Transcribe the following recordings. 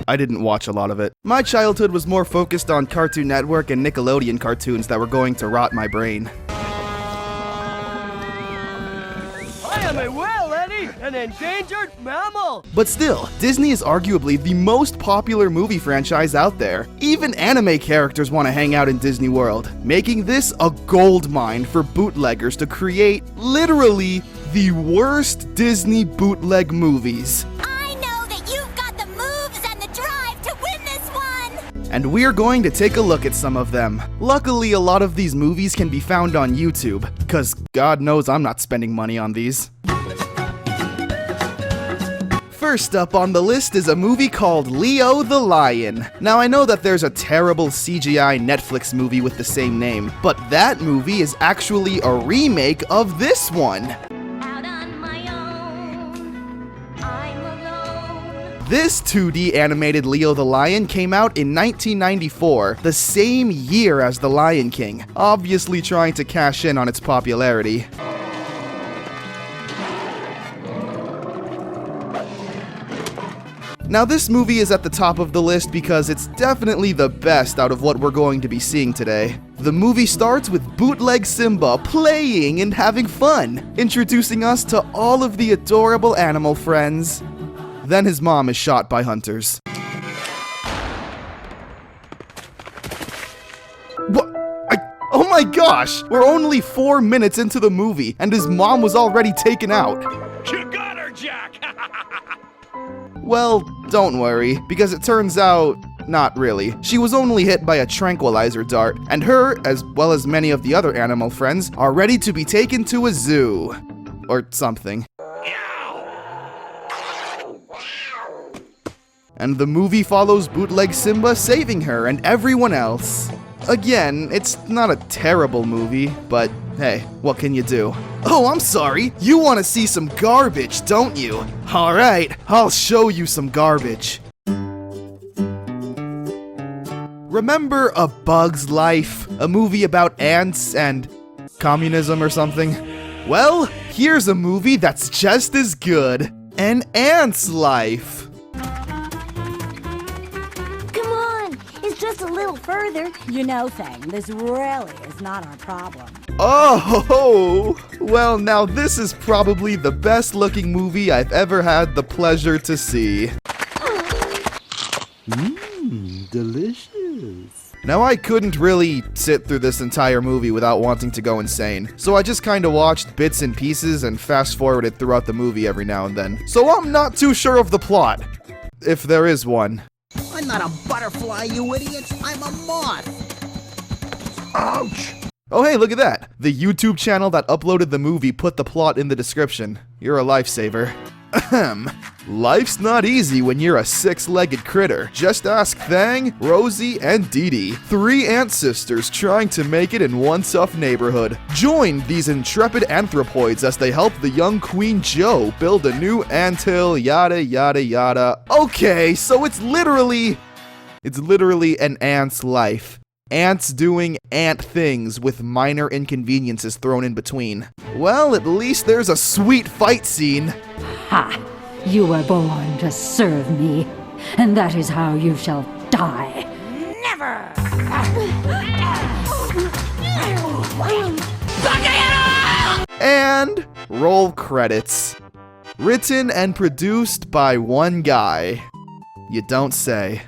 I didn't watch a lot of it. My childhood was more focused on Cartoon Network and Nickelodeon cartoons that were going to rot my brain. I am a whale, Eddie, an endangered mammal. But still, Disney is arguably the most popular movie franchise out there. Even anime characters want to hang out in Disney World, making this a gold mine for bootleggers to create literally the worst Disney bootleg movies. I know that you've got the moves and the drive to win this one! And we're going to take a look at some of them. Luckily, a lot of these movies can be found on YouTube, because God knows I'm not spending money on these. First up on the list is a movie called Leo the Lion. Now I know that there's a terrible CGI Netflix movie with the same name, but that movie is actually a remake of this one. This 2D animated Leo the Lion came out in 1994, the same year as The Lion King, obviously trying to cash in on its popularity. Now this movie is at the top of the list because it's definitely the best out of what we're going to be seeing today. The movie starts with bootleg Simba playing and having fun, introducing us to all of the adorable animal friends. Then his mom is shot by hunters. What? Oh my gosh! We're only 4 minutes into the movie, and his mom was already taken out. You got her, Jack! Well, don't worry, because it turns out, not really. She was only hit by a tranquilizer dart, and her, as well as many of the other animal friends, are ready to be taken to a zoo. Or something. And the movie follows bootleg Simba saving her and everyone else. Again, it's not a terrible movie, but hey, what can you do? Oh, I'm sorry, you want to see some garbage, don't you? Alright, I'll show you some garbage. Remember A Bug's Life? A movie about ants and communism or something? Well, here's a movie that's just as good. An Ant's Life. Just a little further. You know, Thing, this really is not our problem. Oh, well now this is probably the best looking movie I've ever had the pleasure to see. Delicious. Now I couldn't really sit through this entire movie without wanting to go insane, so I just kinda watched bits and pieces and fast forwarded throughout the movie every now and then. So I'm not too sure of the plot, if there is one. I'm not a butterfly, you idiots. I'm a moth. Ouch! Oh hey, look at that! The YouTube channel that uploaded the movie put the plot in the description. You're a lifesaver. Ahem. Life's not easy when you're a six-legged critter. Just ask Thang, Rosie, and Dee Dee, 3 ant sisters trying to make it in one tough neighborhood. Join these intrepid anthropoids as they help the young Queen Joe build a new anthill, yada yada yada. Okay, so it's literally an ant's life. Ants doing ant things with minor inconveniences thrown in between. Well, at least there's a sweet fight scene. Ha! You were born to serve me, and that is how you shall die. Never! And roll credits. Written and produced by one guy. You don't say.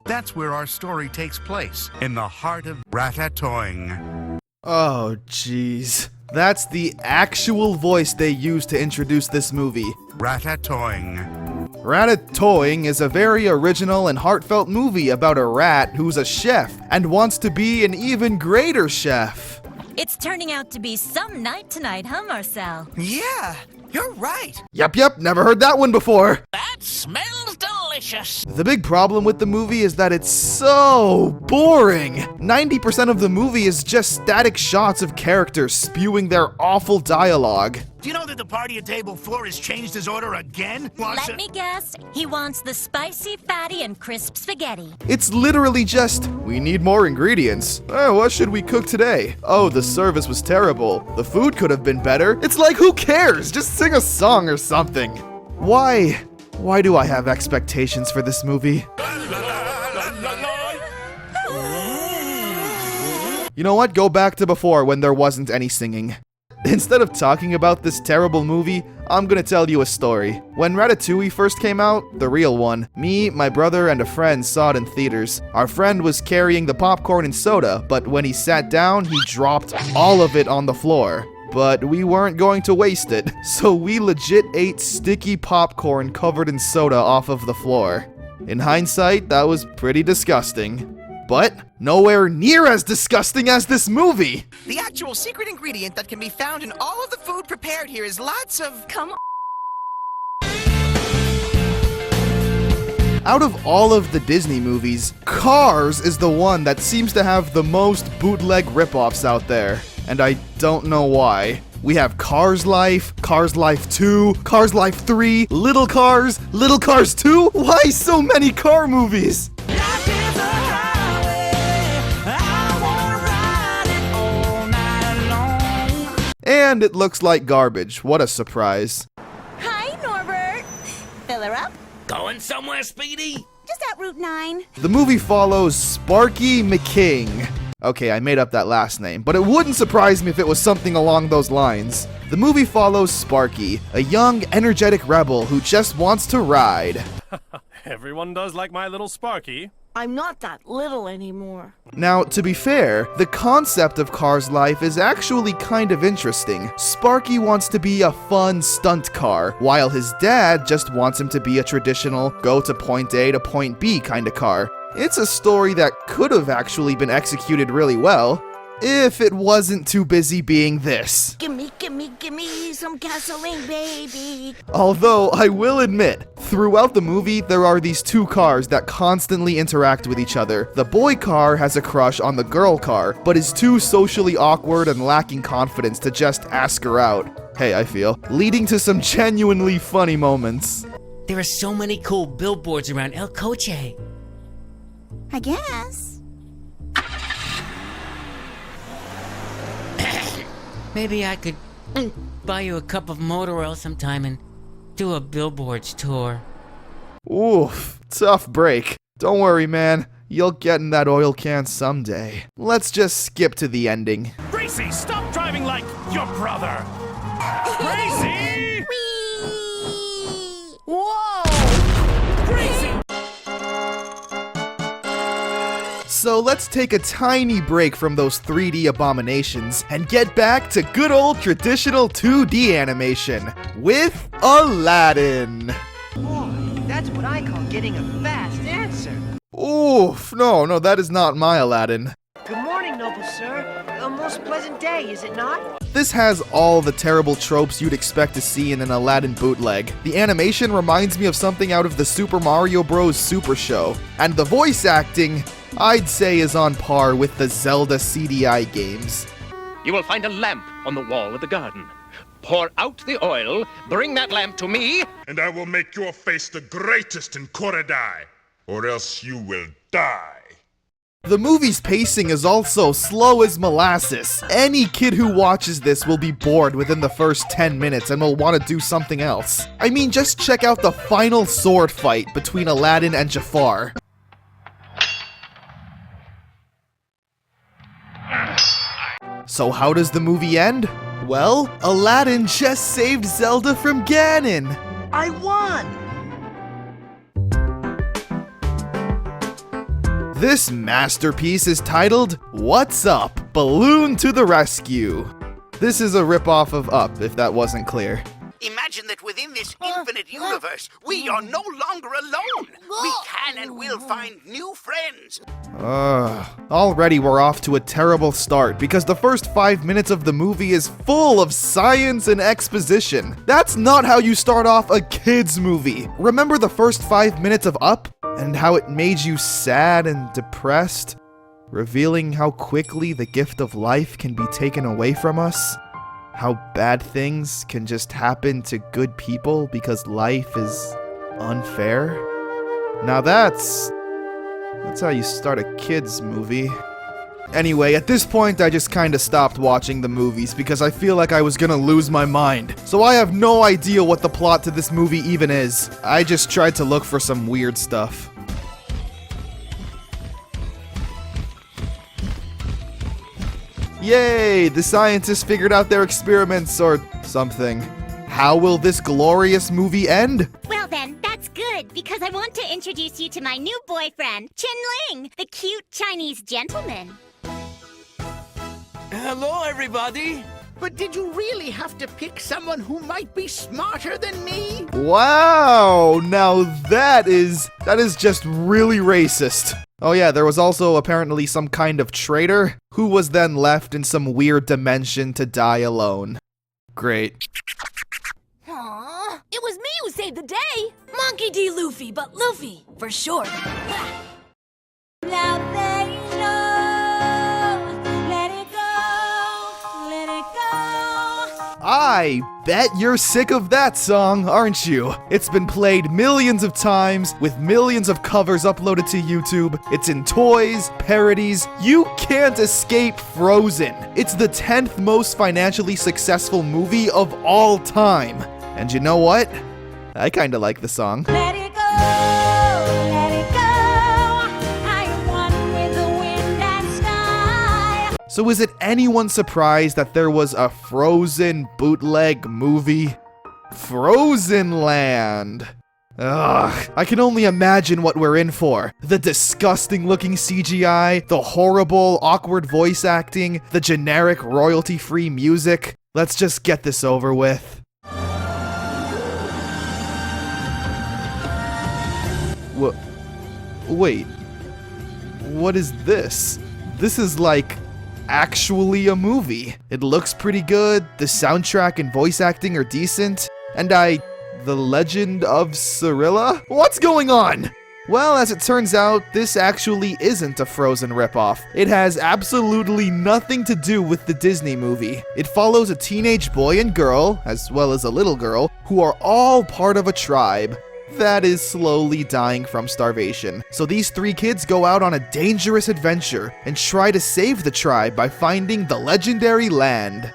That's where our story takes place, in the heart of Ratatouille. Oh, jeez. That's the actual voice they used to introduce this movie. Ratatouille. Ratatouille is a very original and heartfelt movie about a rat who's a chef and wants to be an even greater chef. It's turning out to be some night tonight, huh, Marcel? Yeah, you're right. Yep, never heard that one before. That smells delicious. The big problem with the movie is that it's so boring. 90% of the movie is just static shots of characters spewing their awful dialogue. Do you know that the party at table 4 has changed his order again? Let me guess. He wants the spicy, fatty, and crisp spaghetti. It's literally just, we need more ingredients. Oh, what should we cook today? Oh, the service was terrible. The food could have been better. It's like, who cares? Just sing a song or something. Why Why do I have expectations for this movie? You know what? Go back to before when there wasn't any singing. Instead of talking about this terrible movie, I'm gonna tell you a story. When Ratatouille first came out, the real one, me, my brother, and a friend saw it in theaters. Our friend was carrying the popcorn and soda, but when he sat down, he dropped all of it on the floor. But we weren't going to waste it, so we legit ate sticky popcorn covered in soda off of the floor. In hindsight, that was pretty disgusting. But nowhere near as disgusting as this movie! The actual secret ingredient that can be found in all of the food prepared here is lots of... Come on. Out of all of the Disney movies, Cars is the one that seems to have the most bootleg ripoffs out there. And I don't know why. We have Cars Life 2, Cars Life 3, Little Cars 2? Why so many car movies? And it looks like garbage. What a surprise. Hi, Norbert. Fill her up? Going somewhere, Speedy? Just at Route 9. The movie follows Sparky McKing. Okay, I made up that last name, but it wouldn't surprise me if it was something along those lines. The movie follows Sparky, a young, energetic rebel who just wants to ride. Everyone does like my little Sparky. I'm not that little anymore. Now, to be fair, the concept of Cars Life is actually kind of interesting. Sparky wants to be a fun stunt car, while his dad just wants him to be a traditional go to point A to point B kind of car. It's a story that could have actually been executed really well, if it wasn't too busy being this. Gimme some gasoline, baby. Although, I will admit, throughout the movie, there are these two cars that constantly interact with each other. The boy car has a crush on the girl car, but is too socially awkward and lacking confidence to just ask her out. Hey, I feel. Leading to some genuinely funny moments. There are so many cool billboards around El Coche. I guess. Maybe I could buy you a cup of motor oil sometime and do a billboards tour. Oof, tough break. Don't worry, man. You'll get in that oil can someday. Let's just skip to the ending. Gracie, stop driving like your brother! Gracie! Whoa! Gracie! So let's take a tiny break from those 3D abominations and get back to good old traditional 2D animation with Aladdin. Boy, that's what I call getting a fast answer. Oof, no, that is not my Aladdin. Good morning, noble sir. A most pleasant day, is it not? This has all the terrible tropes you'd expect to see in an Aladdin bootleg. The animation reminds me of something out of the Super Mario Bros. Super Show, and the voice acting, I'd say, is on par with the Zelda CDI games. You will find a lamp on the wall of the garden. Pour out the oil, bring that lamp to me, and I will make your face the greatest in Korodai, or else you will die. The movie's pacing is also slow as molasses. Any kid who watches this will be bored within the first 10 minutes and will want to do something else. I mean, just check out the final sword fight between Aladdin and Jafar. So how does the movie end? Well, Aladdin just saved Zelda from Ganon! I won! This masterpiece is titled, What's Up? Balloon to the Rescue. This is a ripoff of Up, if that wasn't clear. Imagine that within this infinite universe, we are no longer alone. We can and will find new friends. Already we're off to a terrible start because the first 5 minutes of the movie is full of science and exposition. That's not how you start off a kid's movie. Remember the first 5 minutes of Up? And how it made you sad and depressed? Revealing how quickly the gift of life can be taken away from us? How bad things can just happen to good people because life is unfair? Now that's how you start a kid's movie. Anyway, at this point, I just kinda stopped watching the movies because I feel like I was gonna lose my mind. So I have no idea what the plot to this movie even is. I just tried to look for some weird stuff. Yay! The scientists figured out their experiments or something. How will this glorious movie end? Well then, that's good, because I want to introduce you to my new boyfriend, Chin Ling, the cute Chinese gentleman. Hello, everybody. But did you really have to pick someone who might be smarter than me? Wow! Now that is just really racist. Oh yeah, there was also apparently some kind of traitor who was then left in some weird dimension to die alone. Great. Aww, it was me who saved the day! Monkey D. Luffy, but Luffy, for sure. Now they know, let it go, I bet you're sick of that song, aren't you? It's been played millions of times, with millions of covers uploaded to YouTube. It's in toys, parodies. You can't escape Frozen. It's the 10th most financially successful movie of all time. And you know what? I kinda like the song. let it go, I am one with the wind and sky. So is it anyone surprised that there was a Frozen bootleg movie? Frozen Land. Ugh, I can only imagine what we're in for. The disgusting looking CGI, the horrible, awkward voice acting, the generic royalty-free music. Let's just get this over with. Wait. What is this? This is like actually a movie. It looks pretty good, the soundtrack and voice acting are decent, and The Legend of Cirilla? What's going on? Well, as it turns out, this actually isn't a Frozen ripoff. It has absolutely nothing to do with the Disney movie. It follows a teenage boy and girl, as well as a little girl, who are all part of a tribe that is slowly dying from starvation. So these three kids go out on a dangerous adventure and try to save the tribe by finding the legendary land.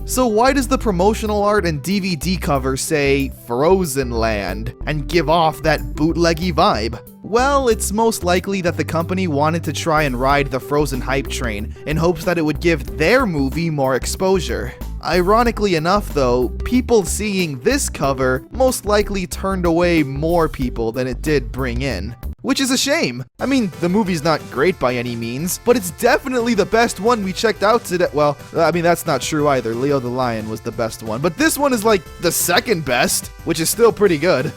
So why does the promotional art and DVD cover say Frozen Land and give off that bootleggy vibe? Well, it's most likely that the company wanted to try and ride the Frozen hype train in hopes that it would give their movie more exposure. Ironically enough though, people seeing this cover most likely turned away more people than it did bring in. Which is a shame. I mean, the movie's not great by any means, but it's definitely the best one we checked out today. Well, I mean, that's not true either. Leo the Lion was the best one, but this one is like the second best, which is still pretty good.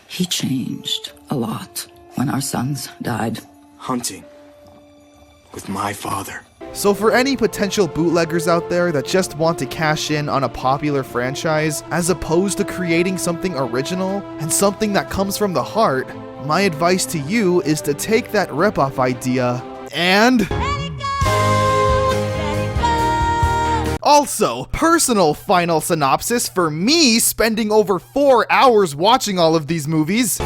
He changed a lot when our sons died. Hunting with my father. So for any potential bootleggers out there that just want to cash in on a popular franchise, as opposed to creating something original and something that comes from the heart, my advice to you is to take that ripoff idea and... Also, personal final synopsis for me spending over 4 hours watching all of these movies.